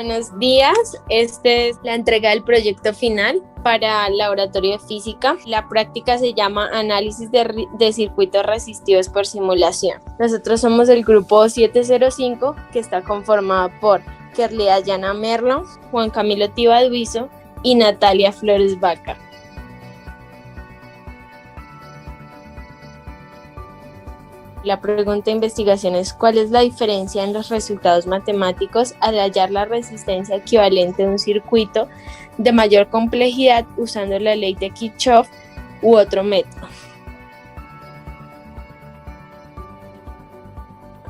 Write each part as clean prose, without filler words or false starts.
Buenos días, esta es la entrega del proyecto final para el laboratorio de física. La práctica se llama Análisis de circuitos resistivos por simulación. Nosotros somos el grupo 705, que está conformado por Kerly Dayana Merlo, Juan Camilo Tibaduizo y Natalia Flores Vaca. La pregunta de investigación es: ¿cuál es la diferencia en los resultados matemáticos al hallar la resistencia equivalente de un circuito de mayor complejidad usando la ley de Kirchhoff u otro método?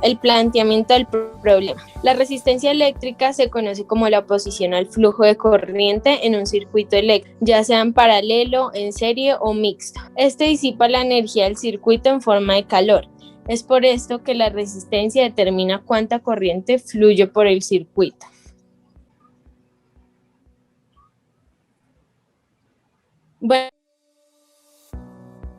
El planteamiento del problema. La resistencia eléctrica se conoce como la oposición al flujo de corriente en un circuito eléctrico, ya sea en paralelo, en serie o mixto. Este disipa la energía del circuito en forma de calor. Es por esto que la resistencia determina cuánta corriente fluye por el circuito. Bueno,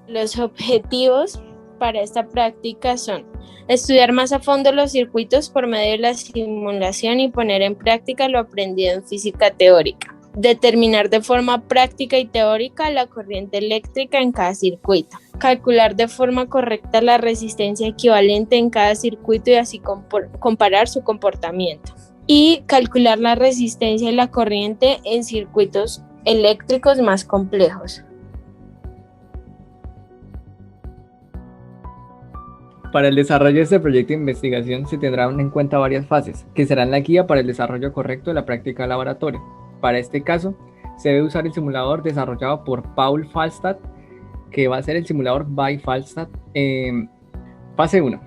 los objetivos para esta práctica son estudiar más a fondo los circuitos por medio de la simulación y poner en práctica lo aprendido en física teórica. Determinar de forma práctica y teórica la corriente eléctrica en cada circuito. Calcular de forma correcta la resistencia equivalente en cada circuito y así comparar su comportamiento. Y calcular la resistencia y la corriente en circuitos eléctricos más complejos. Para el desarrollo de este proyecto de investigación se tendrán en cuenta varias fases, que serán la guía para el desarrollo correcto de la práctica de laboratorio. Para este caso, se debe usar el simulador desarrollado por Paul Falstad, que va a ser el simulador by Falstad. Fase 1.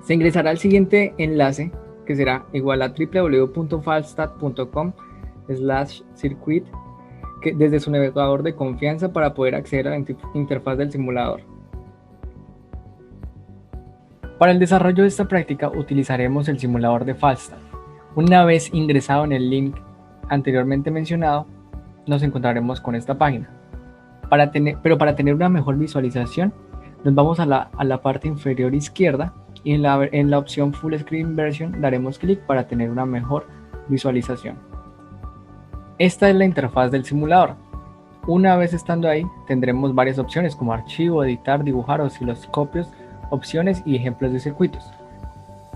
Se ingresará al siguiente enlace, que será igual a www.falstad.com/circuit, desde su navegador de confianza para poder acceder a la interfaz del simulador. Para el desarrollo de esta práctica utilizaremos el simulador de Falstad. Una vez ingresado en el link anteriormente mencionado, nos encontraremos con esta página. Para tener una mejor visualización, nos vamos a la parte inferior izquierda y en la opción Full Screen Version daremos clic para tener una mejor visualización. Esta es la interfaz del simulador. Una vez estando ahí, tendremos varias opciones como archivo, editar, dibujar, osciloscopios, opciones y ejemplos de circuitos.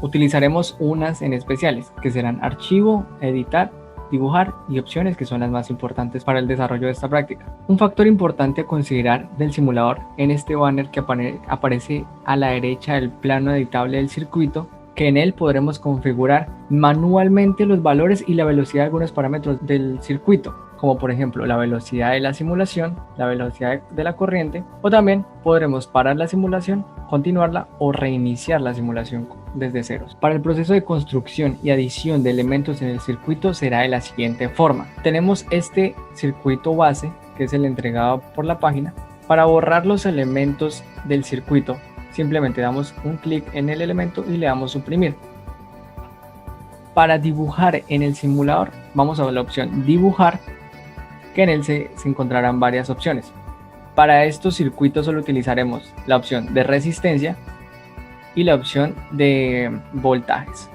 Utilizaremos unas en especiales, que serán archivo, editar, dibujar y opciones, que son las más importantes para el desarrollo de esta práctica. Un factor importante a considerar del simulador en este banner que aparece a la derecha del plano editable del circuito, que en él podremos configurar manualmente los valores y la velocidad de algunos parámetros del circuito, como por ejemplo la velocidad de la simulación, la velocidad de la corriente, o también podremos parar la simulación, continuarla o reiniciar la simulación desde ceros. Para el proceso de construcción y adición de elementos en el circuito será de la siguiente forma. Tenemos este circuito base, que es el entregado por la página. Para borrar los elementos del circuito, simplemente damos un clic en el elemento y le damos suprimir. Para dibujar en el simulador, vamos a la opción dibujar, que en él se encontrarán varias opciones. Para estos circuitos solo utilizaremos la opción de resistencia y la opción de voltajes.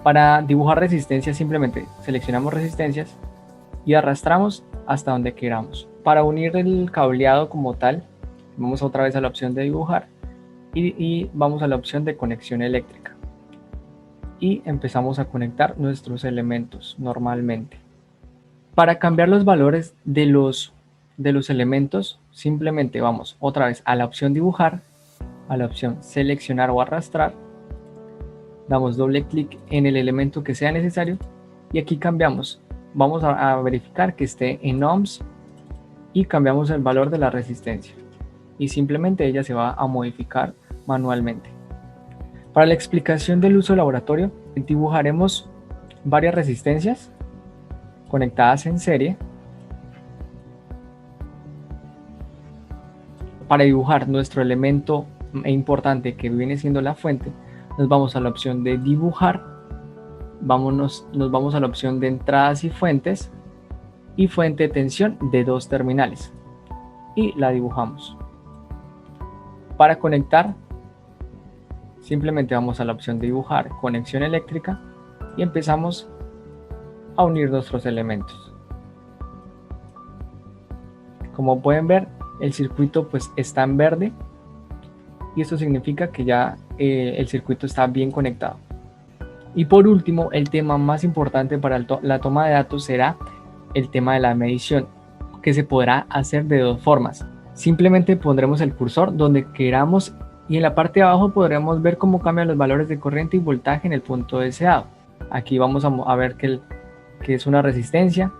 Para dibujar resistencia simplemente seleccionamos resistencias y arrastramos hasta donde queramos. Para unir el cableado como tal, vamos otra vez a la opción de dibujar y vamos a la opción de conexión eléctrica y empezamos a conectar nuestros elementos normalmente. Para cambiar los valores de los elementos, simplemente vamos otra vez a la opción dibujar, a la opción seleccionar o arrastrar, damos doble clic en el elemento que sea necesario y aquí cambiamos. Vamos a verificar que esté en ohms y cambiamos el valor de la resistencia y simplemente ella se va a modificar manualmente. Para la explicación del uso laboratorio, dibujaremos varias resistencias conectadas en serie. Para dibujar nuestro elemento importante, que viene siendo la fuente, nos vamos a la opción de dibujar, nos vamos a la opción de entradas y fuentes y fuente de tensión de 2 terminales y la dibujamos. Para conectar, simplemente vamos a la opción de dibujar conexión eléctrica y empezamos a unir nuestros elementos. Como pueden ver, el circuito pues está en verde y esto significa que ya el circuito está bien conectado. Y por último, el tema más importante para la toma de datos será el tema de la medición, que se podrá hacer de dos formas. Simplemente pondremos el cursor donde queramos y en la parte de abajo podremos ver cómo cambian los valores de corriente y voltaje en el punto deseado. Aquí vamos a ver que es una resistencia,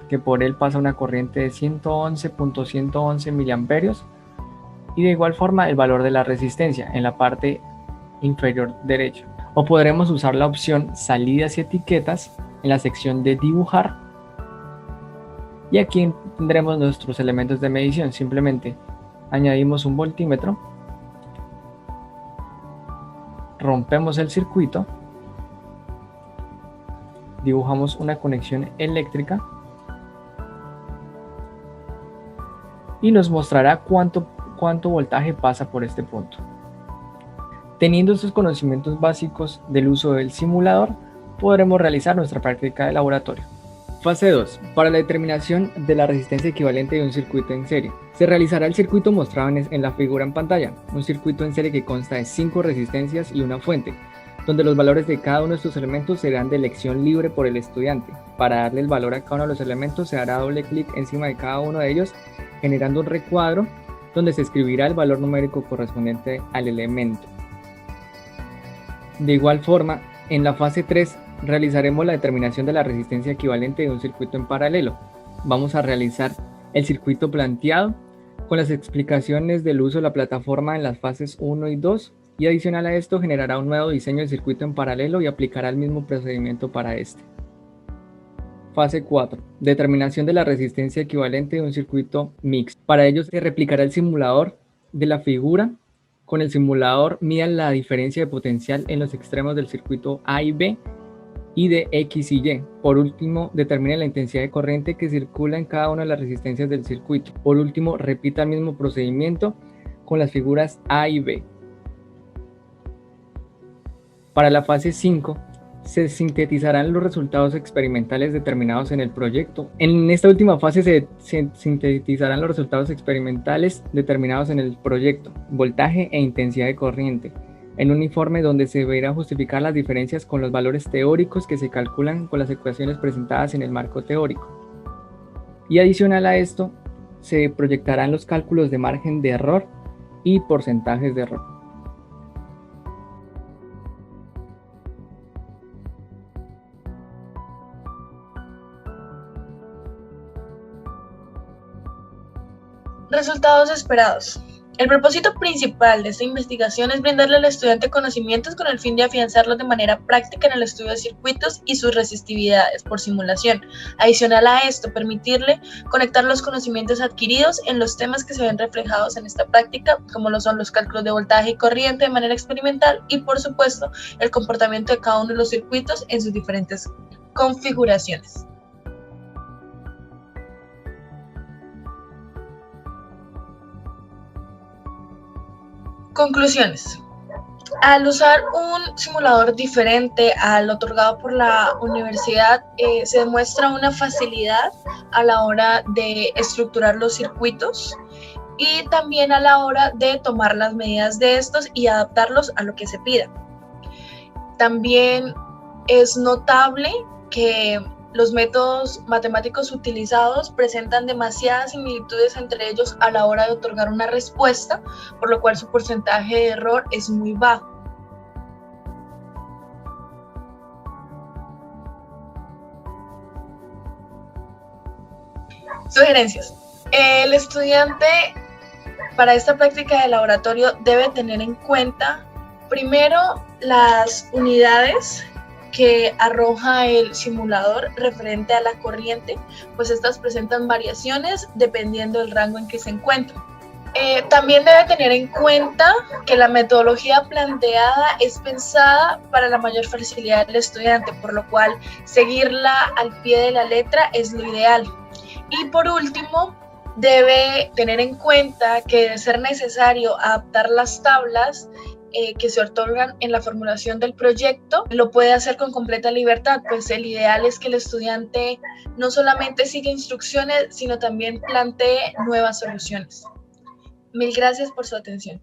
que por él pasa una corriente de 111.111 miliamperios, y de igual forma el valor de la resistencia en la parte inferior derecha. O podremos usar la opción salidas y etiquetas en la sección de dibujar, y aquí tendremos nuestros elementos de medición. Simplemente añadimos un voltímetro, rompemos el circuito, dibujamos una conexión eléctrica y nos mostrará cuánto voltaje pasa por este punto. Teniendo estos conocimientos básicos del uso del simulador, podremos realizar nuestra práctica de laboratorio. Fase 2. Para la determinación de la resistencia equivalente de un circuito en serie. Se realizará el circuito mostrado en la figura en pantalla, un circuito en serie que consta de 5 resistencias y una fuente, donde los valores de cada uno de estos elementos serán de elección libre por el estudiante. Para darle el valor a cada uno de los elementos se hará doble clic encima de cada uno de ellos, generando un recuadro donde se escribirá el valor numérico correspondiente al elemento. De igual forma, en la fase 3 realizaremos la determinación de la resistencia equivalente de un circuito en paralelo. Vamos a realizar el circuito planteado con las explicaciones del uso de la plataforma en las fases 1 y 2, y adicional a esto generará un nuevo diseño de circuito en paralelo y aplicará el mismo procedimiento para este. Fase 4. Determinación de la resistencia equivalente de un circuito mixto. Para ello se replicará el simulador de la figura. Con el simulador midan la diferencia de potencial en los extremos del circuito A y B y de X y Y. Por último, determine la intensidad de corriente que circula en cada una de las resistencias del circuito. Por último, repita el mismo procedimiento con las figuras A y B. Para la fase 5, se sintetizarán los resultados experimentales determinados en el proyecto. En esta última fase se sintetizarán los resultados experimentales determinados en el proyecto, voltaje e intensidad de corriente, en un informe donde se verá justificar las diferencias con los valores teóricos que se calculan con las ecuaciones presentadas en el marco teórico. Y adicional a esto, se proyectarán los cálculos de margen de error y porcentajes de error. Resultados esperados. El propósito principal de esta investigación es brindarle al estudiante conocimientos con el fin de afianzarlos de manera práctica en el estudio de circuitos y sus resistividades por simulación. Adicional a esto, permitirle conectar los conocimientos adquiridos en los temas que se ven reflejados en esta práctica, como lo son los cálculos de voltaje y corriente de manera experimental y, por supuesto, el comportamiento de cada uno de los circuitos en sus diferentes configuraciones. Conclusiones. Al usar un simulador diferente al otorgado por la universidad, se demuestra una facilidad a la hora de estructurar los circuitos y también a la hora de tomar las medidas de estos y adaptarlos a lo que se pida. También es notable que los métodos matemáticos utilizados presentan demasiadas similitudes entre ellos a la hora de otorgar una respuesta, por lo cual su porcentaje de error es muy bajo. Sugerencias. El estudiante para esta práctica de laboratorio debe tener en cuenta primero las unidades que arroja el simulador referente a la corriente, pues estas presentan variaciones dependiendo del rango en que se encuentran. También debe tener en cuenta que la metodología planteada es pensada para la mayor facilidad del estudiante, por lo cual seguirla al pie de la letra es lo ideal. Y por último, debe tener en cuenta que de ser necesario adaptar las tablas que se otorgan en la formulación del proyecto, lo puede hacer con completa libertad, pues el ideal es que el estudiante no solamente siga instrucciones, sino también plantee nuevas soluciones. Mil gracias por su atención.